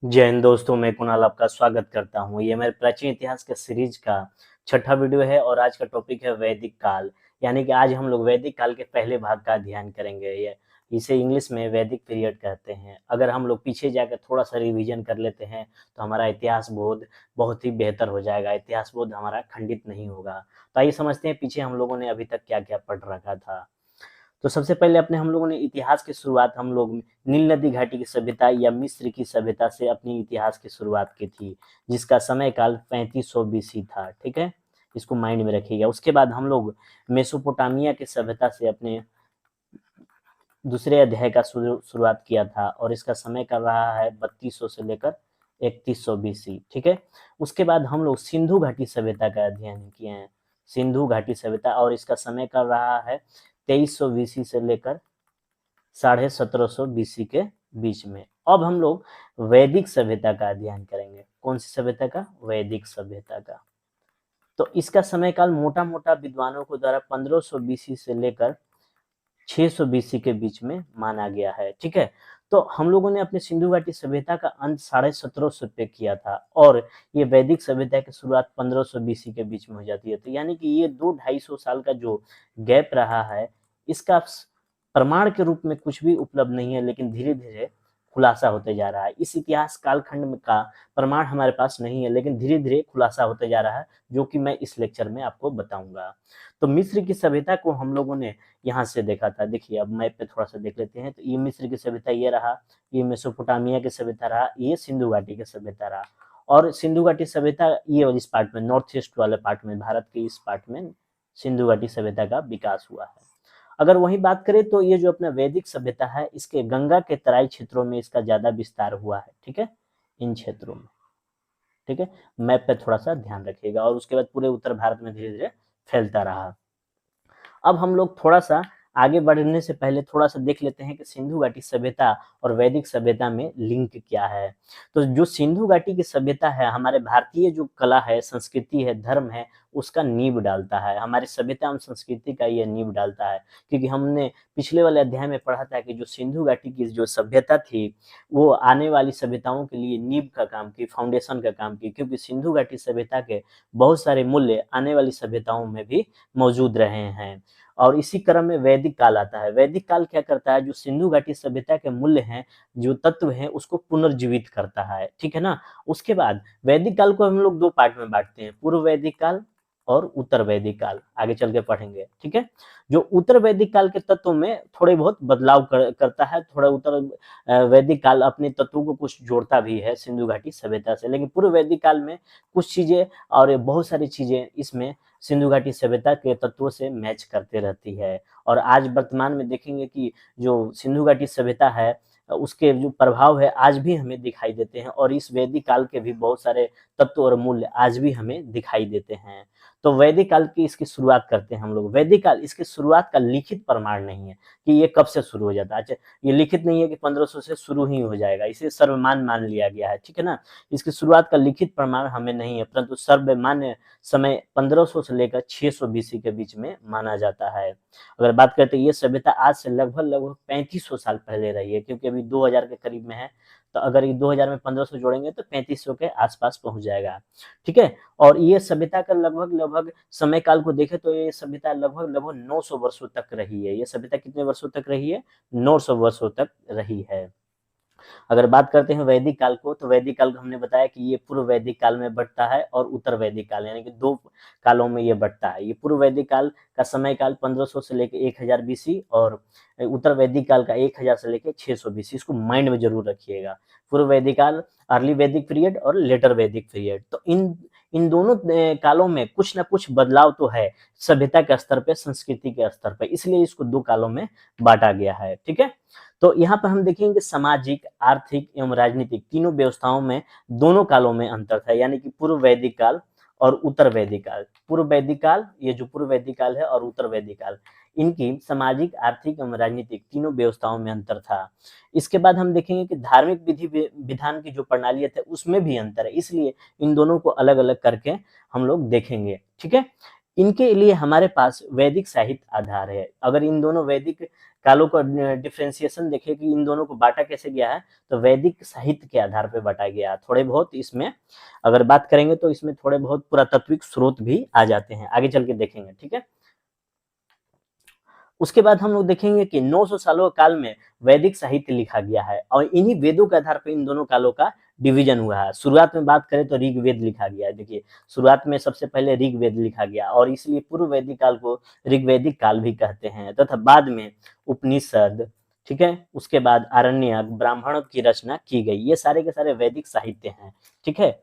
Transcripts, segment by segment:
जय हिंद दोस्तों, मैं कुणाल आपका स्वागत करता हूँ। ये मेरे प्राचीन इतिहास के सीरीज का छठा वीडियो है और आज का टॉपिक है वैदिक काल। यानी कि आज हम लोग वैदिक काल के पहले भाग का अध्ययन करेंगे। ये इसे इंग्लिश में वैदिक पीरियड कहते हैं। अगर हम लोग पीछे जाकर थोड़ा सा रिवीजन कर लेते हैं तो हमारा इतिहास बोध बहुत ही बेहतर हो जाएगा, इतिहास बोध हमारा खंडित नहीं होगा। तो आइए समझते हैं पीछे हम लोगों ने अभी तक क्या क्या पढ़ रखा था। तो सबसे पहले अपने हम लोगों ने इतिहास की शुरुआत हम लोग नील नदी घाटी की सभ्यता या मिस्र की सभ्यता से अपनी इतिहास की शुरुआत की थी, जिसका समय काल 3500 बीसी था। ठीक है, इसको माइंड में रखिएगा। उसके बाद हम लोग मेसोपोटामिया की सभ्यता से अपने दूसरे अध्याय का शुरुआत किया था और इसका समय कर रहा है 3200 से लेकर 3100 बीसी। ठीक है, उसके बाद हम लोग सिंधु घाटी सभ्यता का अध्ययन किए हैं, सिंधु घाटी सभ्यता, और इसका समय कर रहा है 2300 बीसी से लेकर 1750 बीसी के बीच में। अब हम लोग वैदिक सभ्यता का अध्ययन करेंगे। कौन सी सभ्यता का? वैदिक सभ्यता का। तो इसका समय काल मोटा मोटा विद्वानों को द्वारा 1500 बीसी से लेकर 600 बीसी के बीच में माना गया है। ठीक है, तो हम लोगों ने अपने सिंधु घाटी सभ्यता का अंत 1750 पे किया था और ये वैदिक सभ्यता की शुरुआत 1500 बीसी के बीच में हो जाती है। तो यानी कि ये 2-250 साल का जो गैप रहा है, इसका प्रमाण के रूप में कुछ भी उपलब्ध नहीं है, लेकिन धीरे धीरे खुलासा होते जा रहा है। इस इतिहास कालखंड में का प्रमाण हमारे पास नहीं है, लेकिन धीरे धीरे खुलासा होते जा रहा है, जो कि मैं इस लेक्चर में आपको बताऊंगा। तो मिस्र की सभ्यता को हम लोगों ने यहाँ से देखा था। देखिए, अब मैप पे थोड़ा सा देख लेते हैं। तो ये मिस्र की सभ्यता ये रहा, ये मेसोपोटामिया की सभ्यता रहा, ये सिंधु घाटी की सभ्यता रहा। और सिंधु घाटी सभ्यता ये इस पार्ट में, नॉर्थ ईस्ट वाले पार्ट में, भारत के इस पार्ट में सिंधु घाटी सभ्यता का विकास हुआ है। अगर वही बात करें तो ये जो अपना वैदिक सभ्यता है, इसके गंगा के तराई क्षेत्रों में इसका ज्यादा विस्तार हुआ है। ठीक है, इन क्षेत्रों में। ठीक है, मैप पे थोड़ा सा ध्यान रखिएगा। और उसके बाद पूरे उत्तर भारत में धीरे धीरे फैलता रहा। अब हम लोग थोड़ा सा आगे बढ़ने से पहले थोड़ा सा देख लेते हैं कि सिंधु घाटी सभ्यता और वैदिक सभ्यता में लिंक क्या है। तो जो सिंधु घाटी की सभ्यता है, हमारे भारतीय जो कला है, संस्कृति है, धर्म है, उसका नींव डालता है। हमारी सभ्यता एवं संस्कृति का ये नींव डालता है, क्योंकि हमने पिछले वाले अध्याय में पढ़ा था कि जो सिंधु घाटी की जो सभ्यता थी, वो आने वाली सभ्यताओं के लिए नींव का काम की, फाउंडेशन का काम की, क्योंकि सिंधु घाटी सभ्यता के बहुत सारे मूल्य आने वाली सभ्यताओं में भी मौजूद रहे हैं। और इसी क्रम में वैदिक काल आता है। वैदिक काल क्या करता है? जो सिंधु घाटी सभ्यता के मूल्य हैं, जो तत्व हैं, उसको पुनर्जीवित करता है। ठीक है ना। उसके बाद वैदिक काल को हम लोग दो पार्ट में बांटते हैं, पूर्व वैदिक काल और उत्तर वैदिक काल। आगे चल के पढ़ेंगे। ठीक है, जो उत्तर वैदिक काल के तत्वों में थोड़े बहुत बदलाव करता है। थोड़ा उत्तर वैदिक काल अपने तत्वों को कुछ जोड़ता भी है सिंधु घाटी सभ्यता से, लेकिन पूर्व वैदिक काल में कुछ चीजें और बहुत सारी चीजें इसमें सिंधु घाटी सभ्यता के तत्वों से मैच करते रहती है। और आज वर्तमान में देखेंगे कि जो सिंधु घाटी सभ्यता है, उसके जो प्रभाव है आज भी हमें दिखाई देते हैं, और इस वैदिक काल के भी बहुत सारे तत्व और मूल्य आज भी हमें दिखाई देते हैं। तो वैदिक काल की इसकी शुरुआत करते हैं हम लोग। वैदिक काल, इसकी शुरुआत का लिखित प्रमाण नहीं है कि ये कब से शुरू हो जाता है। अच्छा, ये लिखित नहीं है कि 1500 से शुरू ही हो जाएगा, इसे सर्वमान्य मान लिया गया है। ठीक है ना, इसकी शुरुआत का लिखित प्रमाण हमें नहीं है, परंतु सर्वमान्य समय 1500 से लेकर 600 बीसी के बीच में माना जाता है। अगर बात करते हैं, ये सभ्यता आज से लगभग लगभग 3500 साल पहले रही है, क्योंकि अभी 2000 के करीब में है। तो अगर ये 2000 में 1500 जोड़ेंगे तो 3500 के आसपास पहुंच जाएगा। ठीक है, और ये सभ्यता का लगभग लगभग समय काल को देखें तो ये सभ्यता लगभग लगभग 900 वर्षों तक रही है। ये सभ्यता कितने वर्षों तक रही है? 900 वर्षों तक रही है। अगर बात करते हैं वैदिक काल को, तो वैदिक काल को हमने बताया कि ये पूर्व वैदिक काल में बढ़ता है और उत्तर वैदिक काल, यानी कि दो कालों में ये बढ़ता है। ये पूर्व वैदिक काल का समय काल 1500 से लेकर 1000 बीसी और उत्तर वैदिक काल का 1000 से लेकर 600 बीसी। इसको माइंड में जरूर रखिएगा। पूर्व वैदिक काल, अर्ली वैदिक पीरियड और लेटर वैदिक पीरियड। तो इन दोनों कालों में कुछ ना कुछ बदलाव तो है, सभ्यता के स्तर पे, संस्कृति के स्तर पे, इसलिए इसको दो कालों में बांटा गया है। ठीक है, तो यहाँ पर हम देखेंगे सामाजिक, आर्थिक एवं राजनीतिक तीनों व्यवस्थाओं में दोनों कालों में अंतर था, यानी कि पूर्व वैदिक काल और उत्तर वैदिक काल। पूर्व वैदिक काल, ये जो पूर्व वैदिक काल है, और उत्तर वैदिक काल, इनकी सामाजिक, आर्थिक एवं राजनीतिक तीनों व्यवस्थाओं में अंतर था। इसके बाद हम देखेंगे कि धार्मिक विधि विधान की जो प्रणाली है उसमें भी अंतर है, इसलिए इन दोनों को अलग अलग करके हम लोग देखेंगे। ठीक है, इनके लिए हमारे पास वैदिक साहित्य आधार है। अगर इन दोनों वैदिक कालों का डिफ्रेंसिएशन देखिए कि इन दोनों को बांटा कैसे गया है, तो वैदिक साहित्य के आधार पर बांटा गया। थोड़े बहुत इसमें अगर बात करेंगे तो इसमें थोड़े बहुत पुरातात्विक स्रोत भी आ जाते हैं, आगे चल के देखेंगे, ठीक है। उसके बाद हम लोग देखेंगे कि 900 सालों काल में वैदिक साहित्य लिखा गया है और इन्हीं वेदों के आधार पर इन दोनों कालों का डिवीजन हुआ है। शुरुआत में बात करें तो ऋग्वेद लिखा गया है। देखिए शुरुआत में सबसे पहले ऋग्वेद लिखा गया और इसलिए पूर्व वैदिक काल को ऋग्वैदिक काल भी कहते हैं, तथा बाद में उपनिषद, ठीक है, उसके बाद आरण्यक, ब्राह्मण की रचना की गई। ये सारे के सारे वैदिक साहित्य हैं, ठीक है।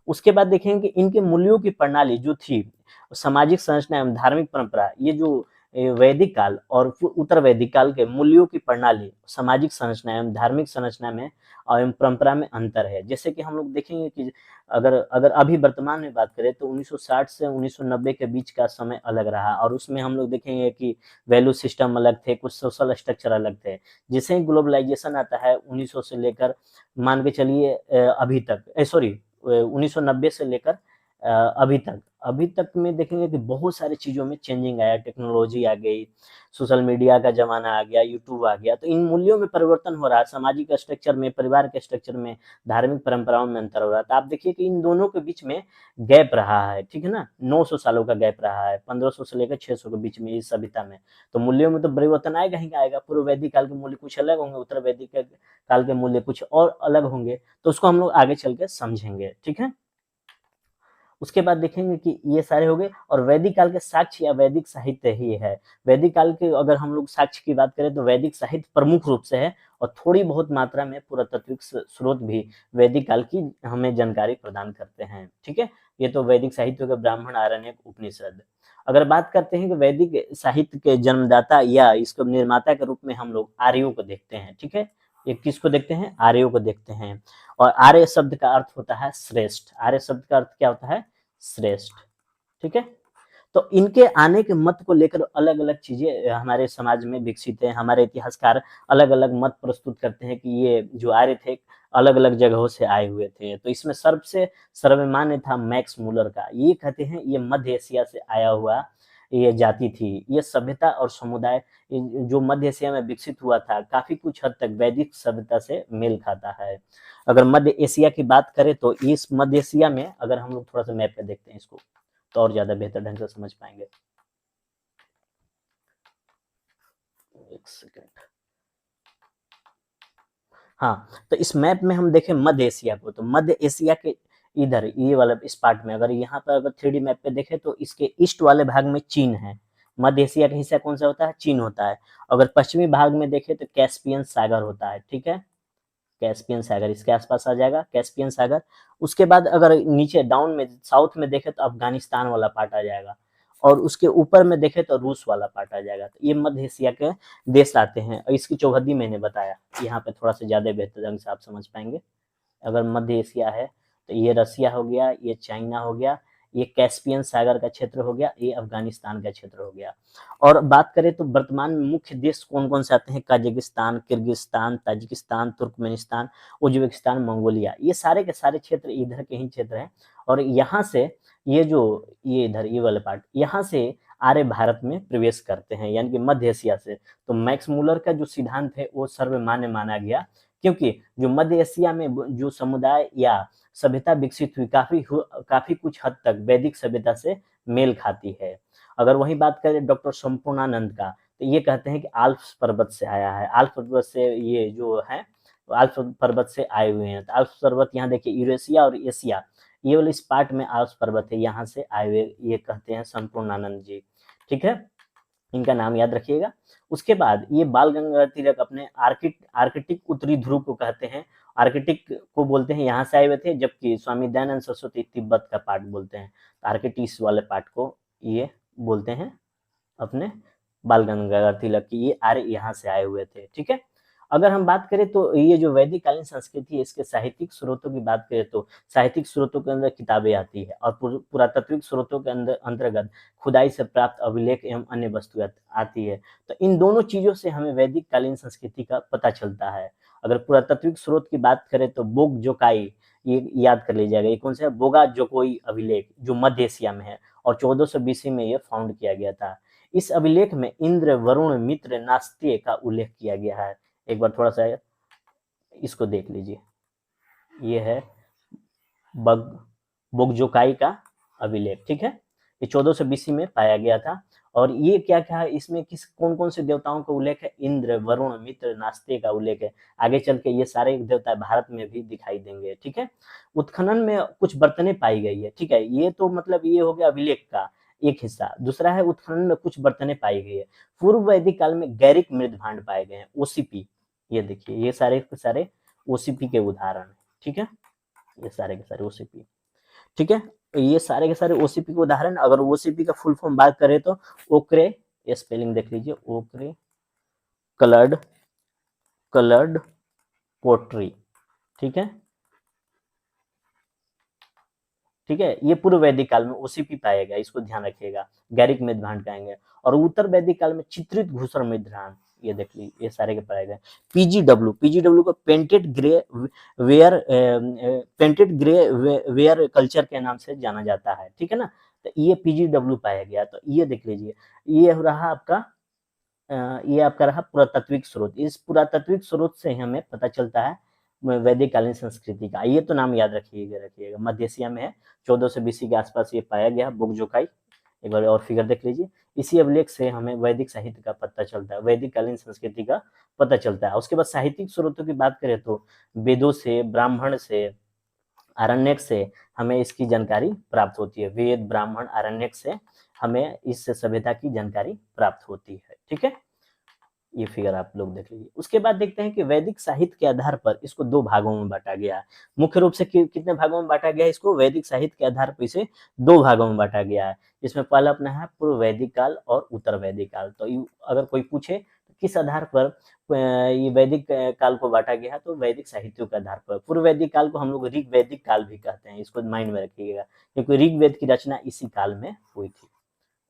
उसके बाद देखेंगे कि इनके मूल्यों की प्रणाली जो थी, सामाजिक संरचना एवं धार्मिक परंपरा, ये जो वैदिक काल और उत्तर वैदिक काल के मूल्यों की प्रणाली, सामाजिक संरचना एवं धार्मिक संरचना में एवं परंपरा में अंतर है। जैसे कि हम लोग देखेंगे कि अगर अगर अभी वर्तमान में बात करें तो 1960 से 1990 के बीच का समय अलग रहा और उसमें हम लोग देखेंगे कि वैल्यू सिस्टम अलग थे, कुछ सोशल स्ट्रक्चर अलग थे। जैसे ही ग्लोबलाइजेशन आता है 1900 से लेकर मान के चलिए अभी तक, सॉरी 1990 से लेकर अभी तक में देखेंगे कि बहुत सारी चीज़ों में चेंजिंग आया, टेक्नोलॉजी आ गई, सोशल मीडिया का ज़माना आ गया, यूट्यूब आ गया, तो इन मूल्यों में परिवर्तन हो रहा है, सामाजिक स्ट्रक्चर में, परिवार के स्ट्रक्चर में, धार्मिक परंपराओं में अंतर हो रहा है। तो आप देखिए कि इन दोनों के बीच में गैप रहा है, ठीक है ना, 900 सालों का गैप रहा है, 1500 से लेकर 600 के बीच में इस सभ्यता में। तो मूल्यों में तो परिवर्तन आएगा ही आएगा। पूर्व वैदिक काल के मूल्य कुछ अलग होंगे, उत्तर वैदिक काल के मूल्य कुछ और अलग होंगे, तो उसको हम लोग आगे चल के समझेंगे, ठीक है। उसके बाद देखेंगे कि ये सारे हो गए और वैदिक काल के साक्ष्य या वैदिक साहित्य ही है। वैदिक काल के अगर हम लोग साक्ष्य की बात करें तो वैदिक साहित्य प्रमुख रूप से है और थोड़ी बहुत मात्रा में पुरातात्विक स्रोत भी वैदिक काल की हमें जानकारी प्रदान करते हैं, ठीक है। ये तो वैदिक साहित्य के ब्राह्मण, आरण्यक, उपनिषद। अगर बात करते हैं कि वैदिक साहित्य के जन्मदाता या इसको निर्माता के रूप में हम लोग आर्यों को देखते हैं, ठीक है। ये किसको देखते हैं? आर्यों को देखते हैं। और आर्य शब्द का अर्थ होता है श्रेष्ठ। आर्य शब्द का अर्थ क्या होता है? श्रेष्ठ, ठीक है। तो इनके आने के मत को लेकर अलग अलग चीजें हमारे समाज में विकसित है। हमारे इतिहासकार अलग अलग मत प्रस्तुत करते हैं कि ये जो आर्य थे अलग अलग जगहों से आए हुए थे। तो इसमें सबसे सर्वमान्य था मैक्स मूलर का। ये कहते हैं ये मध्य एशिया से आया हुआ ये जाति थी। ये सभ्यता और समुदाय जो मध्य एशिया में विकसित हुआ था काफी कुछ हद तक वैदिक सभ्यता से मेल खाता है। अगर मध्य एशिया की बात करें तो इस मध्य एशिया में अगर हम लोग थोड़ा सा मैप पे देखते हैं इसको तो और ज्यादा बेहतर ढंग से समझ पाएंगे। एक सेकेंड। हाँ, तो इस मैप में हम देखें मध्य एशिया को, तो मध्य एशिया के इधर ये वाला इस पार्ट में अगर यहाँ पर अगर 3D मैप पे देखें तो इसके ईस्ट वाले भाग में चीन है। मध्य एशिया का हिस्सा कौन सा होता है? चीन होता है। अगर पश्चिमी भाग में देखें तो कैस्पियन सागर होता है, ठीक है। कैस्पियन सागर इसके आसपास आ जाएगा, कैस्पियन सागर। उसके बाद अगर नीचे डाउन में साउथ में देखें तो अफगानिस्तान वाला पार्ट आ जाएगा और उसके ऊपर में देखें तो रूस वाला पार्ट आ जाएगा। तो ये मध्य एशिया के देश आते हैं और इसकी चौहद्दी मैंने बताया, यहाँ पे थोड़ा सा ज्यादा बेहतर ढंग से आप समझ पाएंगे। अगर मध्य एशिया है तो ये रसिया हो गया, ये चाइना हो गया, ये कैस्पियन सागर का क्षेत्र हो गया, ये अफगानिस्तान का क्षेत्र हो गया। और बात करें तो वर्तमान में मुख्य देश कौन कौन से आते हैं? Kazakhstan, Kyrgyzstan, Tajikistan, Turkmenistan, Uzbekistan, Mongolia, ये सारे के सारे क्षेत्र इधर के ही क्षेत्र हैं। और यहाँ से ये जो ये इधर ये वाले पार्ट यहाँ से आर्य भारत में प्रवेश करते हैं, यानी कि मध्य एशिया से। तो मैक्स मूलर का जो सिद्धांत है वो सर्वमान्य माना गया, क्योंकि जो मध्य एशिया में जो समुदाय या सभ्यता विकसित हुई काफी कुछ हद तक वैदिक सभ्यता से मेल खाती है। अगर वही बात करें डॉक्टर संपूर्णानंद का तो ये कहते हैं कि आल्प्स पर्वत से आया है। आल्प्स पर्वत से ये जो है आल्प्स पर्वत से आए हुए हैं। तो आल्प्स पर्वत यहाँ देखिए यूरेशिया और एशिया ये वाले इस पार्ट में आल्प्स पर्वत है, यहाँ से आए हुए ये कहते हैं संपूर्णानंद जी, ठीक है। इनका नाम याद रखिएगा। उसके बाद ये बाल गंगाधर तिलक अपने आर्कटिक उत्तरी ध्रुव को कहते हैं, आर्कटिक को बोलते हैं, यहाँ से आए हुए थे। जबकि स्वामी दयानंद सरस्वती तिब्बत का पार्ट बोलते हैं, आर्कटिस वाले पार्ट को ये बोलते हैं अपने बाल गंगाधर तिलक की। ये आर्य यहाँ से आए हुए थे, ठीक है। अगर हम बात करें तो ये जो वैदिक कालीन संस्कृति है इसके साहित्यिक स्रोतों की बात करें तो साहित्यिक स्रोतों के अंदर किताबें आती है और पुरातात्विक स्रोतों के अंदर अंतर्गत खुदाई से प्राप्त अभिलेख एवं अन्य वस्तुएं आती है। तो इन दोनों चीजों से हमें वैदिक कालीन संस्कृति का पता चलता है। अगर पुरातात्विक स्रोत की बात करें तो बोग जोकाई ये याद कर लीजिएगा, ये कौन सा है? बोगा जोकोई अभिलेख जो मध्य एशिया में है और 1420 में ये फाउंड किया गया था। इस अभिलेख में इंद्र, वरुण, मित्र, नास्त्य का उल्लेख किया गया है। एक बार थोड़ा सा इसको देख लीजिए। ये है बोगजोकाई का अभिलेख, ठीक है। ये 1400 बीसी में पाया गया था। और ये क्या क्या है, इसमें किस कौन कौन से देवताओं का उल्लेख है? इंद्र, वरुण, मित्र, नास्त्य का उल्लेख है। आगे चल के ये सारे देवता भारत में भी दिखाई देंगे, ठीक है। उत्खनन में कुछ बर्तनें पाई गई है, ठीक है। ये तो मतलब ये हो गया अभिलेख का एक हिस्सा। दूसरा है उत्खनन में कुछ बर्तनें पाई गई है। पूर्व वैदिक काल में गैरिक मृद भांड पाए गए हैं, ओसीपी। ये देखिए, ये सारे के सारे ओसीपी के उदाहरण है, ठीक है। ये सारे के सारे ओसीपी, ठीक है। ये सारे के सारे ओसीपी के उदाहरण। अगर ओसीपी का फुल फॉर्म बात करें तो ओक्रे, ये स्पेलिंग देख लीजिए, ओक्रे कलर्ड पोट्री, ठीक है। ठीक है, ये पूर्व वैदिक काल में ओसीपी पाया गया, इसको ध्यान रखिएगा। गैरिक मृद भांड कहेंगे। और उत्तर वैदिक काल में चित्रित घूसर मृद भांड, ये देख लीजिए, ये सारे के पाए गए। पीजीडब्ल्यू को पेंटेड ग्रे वेयर कल्चर के नाम से जाना जाता है, ठीक है ना। तो ये पीजीडब्ल्यू पाया गया। तो ये देख लीजिए, ये रहा आपका ये आपका रहा पुरातात्विक स्रोत। इस पुरातात्विक स्रोत से हमें पता चलता है वैदिक कालीन संस्कृति का। ये तो नाम याद रखिएगा। मध्य एशिया में है, 1400 बीसी के आसपास ये पाया गया बोगजोकाई। एक बार और फिगर देख लीजिए। इसी अभिलेख से हमें वैदिक साहित्य का पता चलता है, वैदिक कालीन संस्कृति का पता चलता है। उसके बाद साहित्यिक स्रोतों की बात करें तो वेदों से, ब्राह्मण से, आरण्यक से हमें इसकी जानकारी प्राप्त होती है। वेद, ब्राह्मण, आरण्यक से हमें इस सभ्यता की जानकारी प्राप्त होती है, ठीक है। ये फिगर आप लोग देख लीजिए। उसके बाद देखते हैं कि वैदिक साहित्य के आधार पर इसको दो भागों में बांटा गया है। मुख्य रूप से कितने भागों में बांटा गया है इसको? वैदिक साहित्य के आधार पर इसे दो भागों में बांटा गया है। इसमें पहला अपना है पूर्व वैदिक काल और उत्तर वैदिक काल। तो अगर कोई पूछे तो किस आधार पर ये वैदिक काल को बांटा गया है, तो वैदिक साहित्यों के आधार पर। पूर्व वैदिक काल को हम लोग ऋग वैदिक काल भी कहते हैं, इसको माइंड में रखिएगा, क्योंकि ऋग्वेद की रचना इसी काल में हुई थी,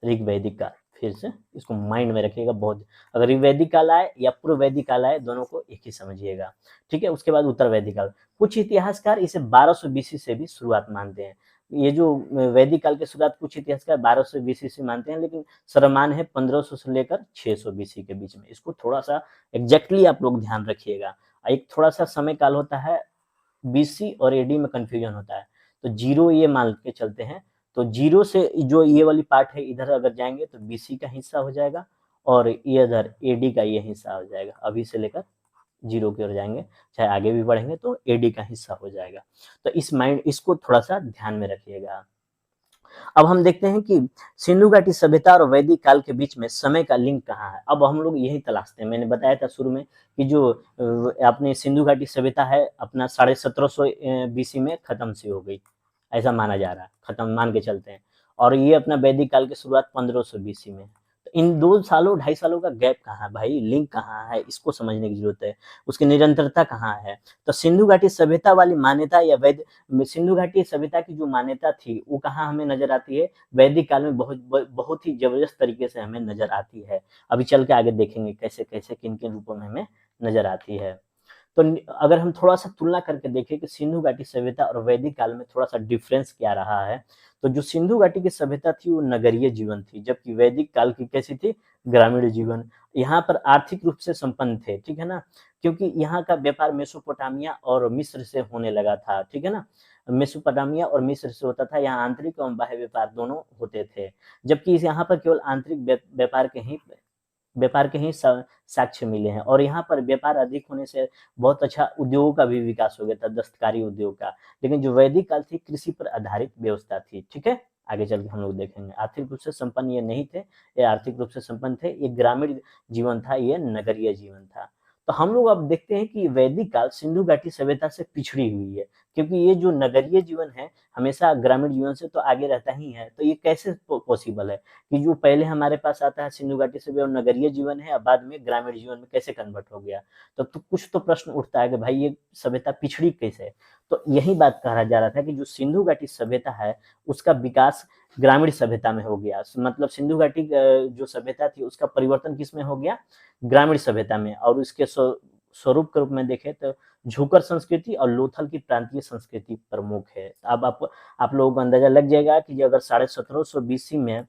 ऋग वैदिक काल। फिर से इसको माइंड में रखिएगा बहुत। अगर वैदिक काल आए या पूर्व वैदिक काल आए, दोनों को एक ही समझिएगा, ठीक है। उसके बाद उत्तर वैदिक काल। कुछ इतिहासकार इसे 1200 बीसी से भी शुरुआत मानते हैं। ये जो वैदिक काल की शुरुआत कुछ इतिहासकार 1200 बीसी से मानते हैं, लेकिन सर्वमान्य है 1500 से लेकर 600 बीसी के बीच में। इसको थोड़ा सा एग्जैक्टली आप लोग ध्यान रखिएगा। एक थोड़ा सा समय काल होता है, बीसी और एडी में कंफ्यूजन होता है, तो जीरो ये मान के चलते हैं। तो जीरो से जो ये वाली पार्ट है इधर अगर जाएंगे तो बीसी का हिस्सा हो जाएगा, और ये इधर एडी का ये हिस्सा हो जाएगा। अभी से लेकर जीरो की ओर जाएंगे, चाहे आगे भी बढ़ेंगे तो एडी का हिस्सा हो जाएगा। तो इसको थोड़ा सा ध्यान में रखिएगा। अब हम देखते हैं कि सिंधु घाटी सभ्यता और वैदिक काल के बीच में समय का लिंक कहाँ है। अब हम लोग यही तलाशते हैं। मैंने बताया था शुरू में कि जो अपने सिंधु घाटी सभ्यता है अपना 1750 बीसी में खत्म सी हो गई, ऐसा माना जा रहा है, खत्म मान के चलते हैं। और ये अपना वैदिक काल की शुरुआत 1500 बीसी में। तो इन 2 सालों 2.5 सालों का गैप कहाँ है भाई, लिंक कहाँ है, इसको समझने की जरूरत है। उसकी निरंतरता कहाँ है? तो सिंधु घाटी सभ्यता वाली मान्यता या सिंधु घाटी सभ्यता की जो मान्यता थी वो कहाँ हमें नजर आती है? वैदिक काल में बहुत ही जबरदस्त तरीके से हमें नजर आती है। अभी चल के आगे देखेंगे कैसे कैसे किन किन रूपों में हमें नजर आती है। तो अगर हम थोड़ा सा तुलना करके देखें कि सिंधु घाटी सभ्यता और वैदिक काल में थोड़ा सा डिफरेंस क्या रहा है, तो जो सिंधु घाटी की सभ्यता थी वो नगरीय जीवन थी, जबकि वैदिक काल की कैसी थी? ग्रामीण जीवन। यहाँ पर आर्थिक रूप से संपन्न थे, ठीक है ना, क्योंकि यहाँ का व्यापार मेसोपोटामिया और मिस्र से होने लगा था, ठीक है ना। मेसोपोटामिया और मिस्र से होता था। यहाँ आंतरिक एवं बाह्य व्यापार दोनों होते थे, जबकि यहाँ पर केवल आंतरिक व्यापार के ही साक्ष्य मिले हैं। और यहाँ पर व्यापार अधिक होने से बहुत अच्छा उद्योगों का भी विकास हो गया था, दस्तकारी उद्योग का। लेकिन जो वैदिक काल थी कृषि पर आधारित व्यवस्था थी, ठीक है। आगे चल के हम लोग देखेंगे। आर्थिक रूप से संपन्न ये नहीं थे, ये आर्थिक रूप से संपन्न थे। ये ग्रामीण जीवन था, ये नगरीय जीवन था। तो हम लोग अब देखते हैं कि वैदिक काल सिंधु घाटी सभ्यता से पिछड़ी हुई है, क्योंकि ये जो नगरीय जीवन है हमेशा ग्रामीण जीवन से तो आगे रहता ही है। तो ये कैसे पॉसिबल है कि जो पहले हमारे पास आता है सिंधु घाटी से और नगरीय जीवन है, अब बाद में ग्रामीण जीवन में कैसे कन्वर्ट हो गया? तो कुछ तो प्रश्न उठता है कि भाई ये सभ्यता पिछड़ी कैसे? तो यही बात कहा जा रहा था कि जो सिंधु घाटी सभ्यता है उसका विकास ग्रामीण सभ्यता में हो गया। मतलब सिंधु घाटी जो सभ्यता थी उसका परिवर्तन किस में हो गया? ग्रामीण सभ्यता में। और उसके स्वरूप के रूप में देखें तो झुकर संस्कृति और लोथल की प्रांतीय संस्कृति प्रमुख है। अब आप लोगों को अंदाजा लग जाएगा कि अगर 1750 बीसी में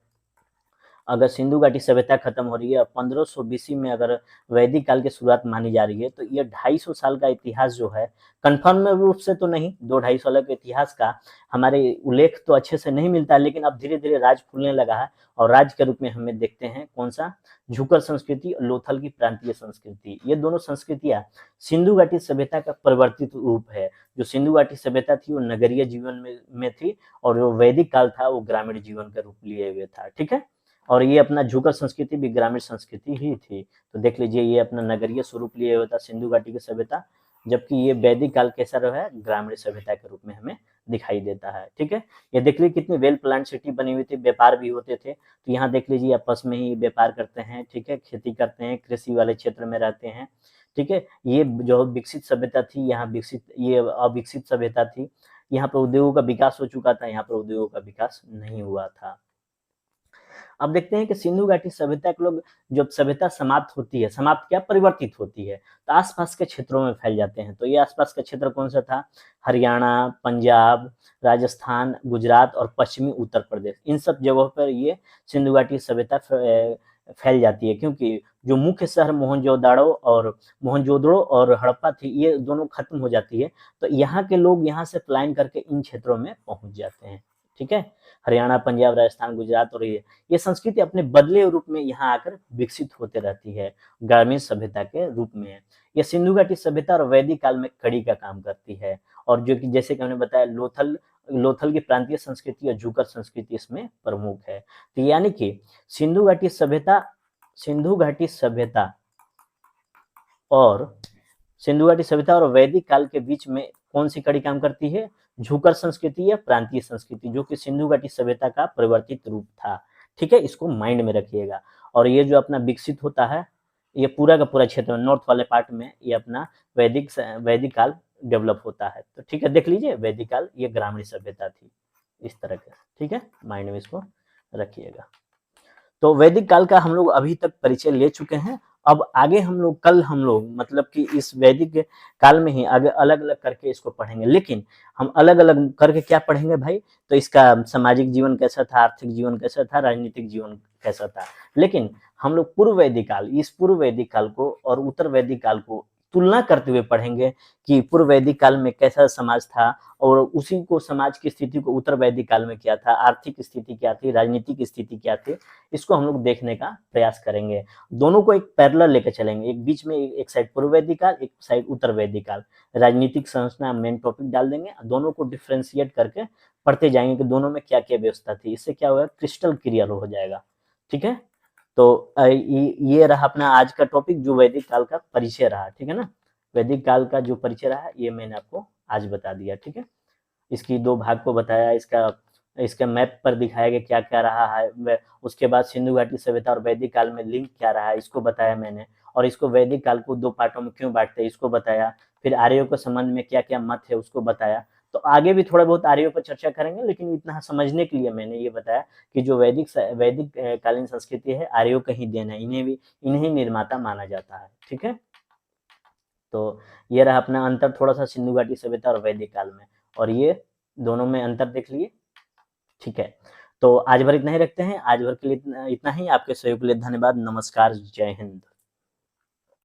अगर सिंधु घाटी सभ्यता खत्म हो रही है और 1500 बीसी में अगर वैदिक काल की शुरुआत मानी जा रही है, तो ये 250 साल का इतिहास जो है, कन्फर्म रूप से तो नहीं, 2-250 साल के इतिहास का हमारे उल्लेख तो अच्छे से नहीं मिलता, लेकिन अब धीरे-धीरे राज फूलने लगा है और राज के रूप में हमें देखते हैं कौन सा, झुकर संस्कृति और लोथल की प्रांतीय संस्कृति। ये दोनों संस्कृतियाँ सिंधु घाटी सभ्यता का परिवर्तित रूप है। जो सिंधु घाटी सभ्यता थी वो नगरीय जीवन में थी और जो वैदिक काल था वो ग्रामीण जीवन का रूप लिए हुए था, ठीक है। और ये अपना झुकर संस्कृति भी ग्रामीण संस्कृति ही थी। तो देख लीजिए ये अपना नगरीय स्वरूप लिए हुआ था सिंधु घाटी की सभ्यता, जबकि ये वैदिक काल कैसा रहा है, ग्रामीण सभ्यता के रूप में हमें दिखाई देता है, ठीक है। ये देख लीजिए कितनी वेल प्लान सिटी बनी हुई थी, व्यापार भी होते थे। तो यहाँ देख लीजिए आपस में ही व्यापार करते हैं, ठीक है, खेती करते हैं, कृषि वाले क्षेत्र में रहते हैं, ठीक है। ये जो विकसित सभ्यता थी, यहाँ विकसित, ये अविकसित सभ्यता थी। यहाँ पर उद्योगों का विकास हो चुका था, यहाँ पर उद्योगों का विकास नहीं हुआ था। अब देखते हैं कि सिंधु घाटी सभ्यता के लोग, जब सभ्यता समाप्त होती है, समाप्त क्या, परिवर्तित होती है, तो आसपास के क्षेत्रों में फैल जाते हैं। तो ये आसपास का क्षेत्र कौन सा था, हरियाणा, पंजाब, राजस्थान, गुजरात और पश्चिमी उत्तर प्रदेश, इन सब जगहों पर ये सिंधु घाटी सभ्यता फैल जाती है, क्योंकि जो मुख्य शहर मोहनजोदड़ो और हड़प्पा थी, ये दोनों खत्म हो जाती है। तो यहाँ के लोग यहाँ से पलायन करके इन क्षेत्रों में पहुंच जाते हैं, ठीक है। हरियाणा, पंजाब, राजस्थान, गुजरात और ये संस्कृति अपने बदले रूप में यहाँ आकर विकसित होते रहती है, ग्रामीण सभ्यता के रूप में है। ये सिंधु घाटी सभ्यता और वैदिक काल में कड़ी का काम करती है, और जो कि जैसे कि हमने बताया, लोथल की प्रांतीय संस्कृति और झुकर संस्कृति इसमें प्रमुख है। तो यानी कि सिंधु घाटी सभ्यता सिंधु घाटी सभ्यता और सिंधु घाटी सभ्यता और वैदिक काल के बीच में कौन सी कड़ी काम करती है, झुकर संस्कृति या प्रांतीय संस्कृति, जो कि सिंधु घाटी सभ्यता का परिवर्तित रूप था, ठीक है। इसको माइंड में रखिएगा। और ये जो अपना विकसित होता है, ये पूरा का पूरा क्षेत्र नॉर्थ वाले पार्ट में ये अपना वैदिक काल डेवलप होता है। तो ठीक है, देख लीजिए वैदिक काल ये ग्रामीण सभ्यता थी, इस तरह के, ठीक है, माइंड में इसको रखिएगा। तो वैदिक काल का हम लोग अभी तक परिचय ले चुके हैं। अब आगे कल हम लोग मतलब कि इस वैदिक काल में ही आगे अलग अलग करके इसको पढ़ेंगे, लेकिन हम अलग अलग करके क्या पढ़ेंगे भाई, तो इसका सामाजिक जीवन कैसा था, आर्थिक जीवन कैसा था, राजनीतिक जीवन कैसा था। लेकिन हम लोग इस पूर्व वैदिक काल को और उत्तर वैदिक काल को तुलना करते हुए पढ़ेंगे कि पूर्व वैदिक काल में कैसा समाज था और उसी को, समाज की स्थिति को उत्तर वैदिक काल में क्या था, आर्थिक स्थिति क्या थी, राजनीतिक स्थिति क्या थी, इसको हम लोग देखने का प्रयास करेंगे। दोनों को एक पैरेलल लेकर चलेंगे, एक बीच में एक साइड पूर्व वैदिक काल, एक साइड उत्तर वैदिक काल, राजनीतिक संरचना मेन टॉपिक डाल देंगे, दोनों को डिफ्रेंशिएट करके पढ़ते जाएंगे कि दोनों में क्या क्या व्यवस्था थी। इससे क्या होगा, क्रिस्टल क्लियर हो जाएगा, ठीक है। तो ये रहा अपना आज का टॉपिक, जो वैदिक काल का परिचय रहा, ठीक है ना। वैदिक काल का जो परिचय रहा ये मैंने आपको आज बता दिया, ठीक है। इसकी 2 भाग को बताया, इसका मैप पर दिखाया गया क्या क्या रहा है, उसके बाद सिंधु घाटी सभ्यता और वैदिक काल में लिंक क्या रहा है इसको बताया मैंने, और इसको वैदिक काल को 2 पार्टों में क्यों बांटते हैं इसको बताया। फिर आर्यों के संबंध में क्या क्या मत है उसको बताया। तो आगे भी थोड़ा बहुत आर्यों पर चर्चा करेंगे, लेकिन इतना समझने के लिए मैंने ये बताया कि जो वैदिक कालीन संस्कृति है, आर्यों का ही देन है, इन्हें निर्माता माना जाता है, ठीक है। तो ये रहा अपना अंतर थोड़ा सा सिंधु घाटी सभ्यता और वैदिक काल में, और ये दोनों में अंतर देख लिए, ठीक है। तो आज भर इतना ही रखते हैं, आज भर के लिए इतना ही। आपके सहयोग के लिए धन्यवाद। नमस्कार, जय हिंद।